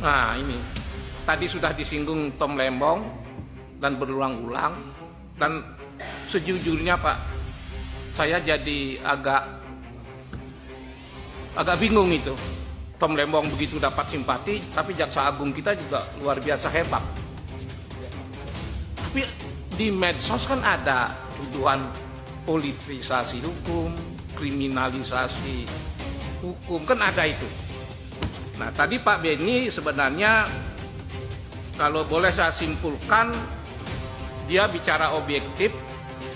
Nah ini, tadi sudah disinggung Tom Lembong dan berulang-ulang, dan sejujurnya Pak, saya jadi agak bingung itu. Tom Lembong begitu dapat simpati, tapi Jaksa Agung kita juga luar biasa hebat. Tapi di medsos kan ada tuduhan politisasi hukum, kriminalisasi hukum, kan ada itu. Nah tadi Pak Beni sebenarnya kalau boleh saya simpulkan, dia bicara objektif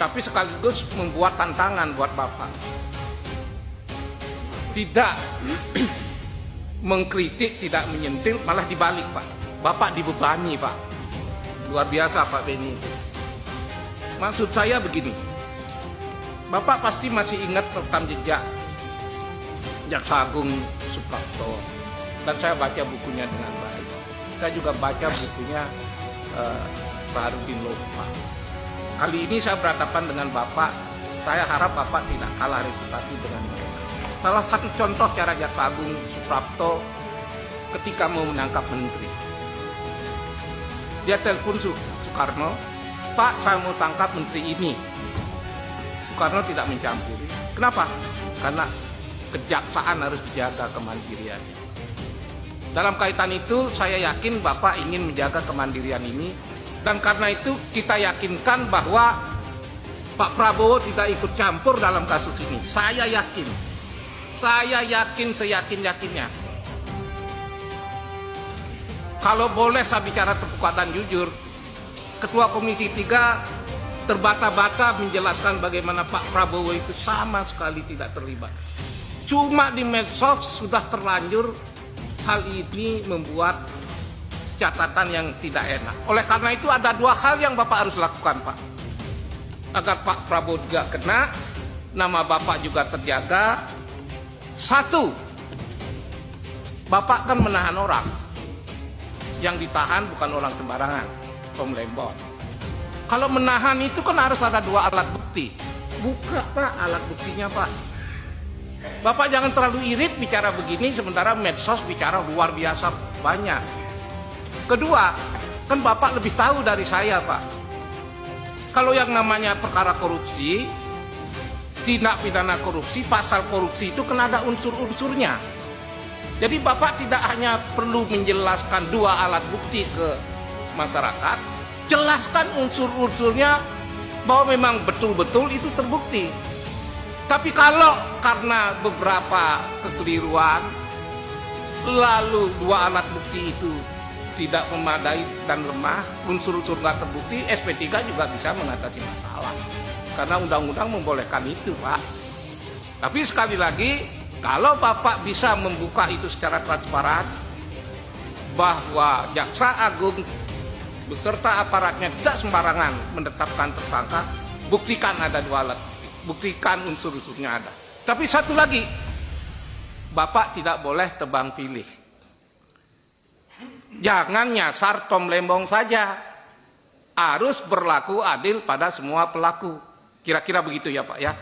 tapi sekaligus membuat tantangan buat Bapak. Tidak mengkritik, tidak menyentil, malah dibalik Pak. Bapak dibebani Pak. Luar biasa Pak Beni. Maksud saya begini, Bapak pasti masih ingat rekam jejak Jaksa Agung Suprapto, dan saya baca bukunya dengan baik. Saya juga baca bukunya Baharudin Lopa. Kali ini saya berhadapan dengan Bapak, saya harap Bapak tidak kalah reputasi dengan mereka. Salah satu contoh cara Jaksa Agung Suprapto ketika mau menangkap menteri. Dia telepon Soekarno, Pak saya mau tangkap menteri ini. Soekarno tidak mencampuri. Kenapa? Karena kejaksaan harus dijaga kemandiriannya. Dalam kaitan itu saya yakin Bapak ingin menjaga kemandirian ini, dan karena itu kita yakinkan bahwa Pak Prabowo tidak ikut campur dalam kasus ini. Saya yakin seyakin-yakinnya. Kalau boleh saya bicara terbuka dan jujur, Ketua Komisi 3 terbata-bata menjelaskan bagaimana Pak Prabowo itu sama sekali tidak terlibat. Cuma di medsos sudah terlanjur hal ini membuat catatan yang tidak enak. Oleh karena itu ada dua hal yang Bapak harus lakukan Pak, agar Pak Prabowo juga kena, nama Bapak juga terjaga. Satu, Bapak kan menahan orang. Yang ditahan bukan orang sembarangan, Tom Lembong. Kalau menahan itu kan harus ada dua alat bukti. Buka Pak alat buktinya Pak. Bapak jangan terlalu irit bicara begini, sementara medsos bicara luar biasa banyak. Kedua, kan Bapak lebih tahu dari saya Pak. Kalau yang namanya perkara korupsi, tindak pidana korupsi, pasal korupsi itu kan ada unsur-unsurnya. Jadi Bapak tidak hanya perlu menjelaskan dua alat bukti ke masyarakat, jelaskan unsur-unsurnya bahwa memang betul-betul itu terbukti. Tapi kalau karena beberapa kekeliruan, lalu dua alat bukti itu tidak memadai dan lemah, unsur-unsur nggak terbukti, SP3 juga bisa mengatasi masalah. Karena undang-undang membolehkan itu Pak. Tapi sekali lagi, kalau Bapak bisa membuka itu secara transparan, bahwa Jaksa Agung beserta aparatnya tidak sembarangan menetapkan tersangka, buktikan ada dua alat bukti, buktikan unsur-unsurnya ada. Tapi satu lagi, Bapak tidak boleh tebang pilih. Jangan nyasar Tom Lembong saja, harus berlaku adil pada semua pelaku. Kira-kira begitu ya Pak ya.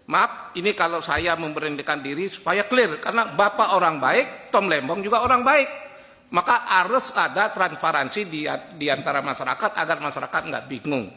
Maaf, ini kalau saya memberanikan diri supaya clear, karena Bapak orang baik, Tom Lembong juga orang baik. Maka harus ada transparansi di antara masyarakat agar masyarakat nggak bingung.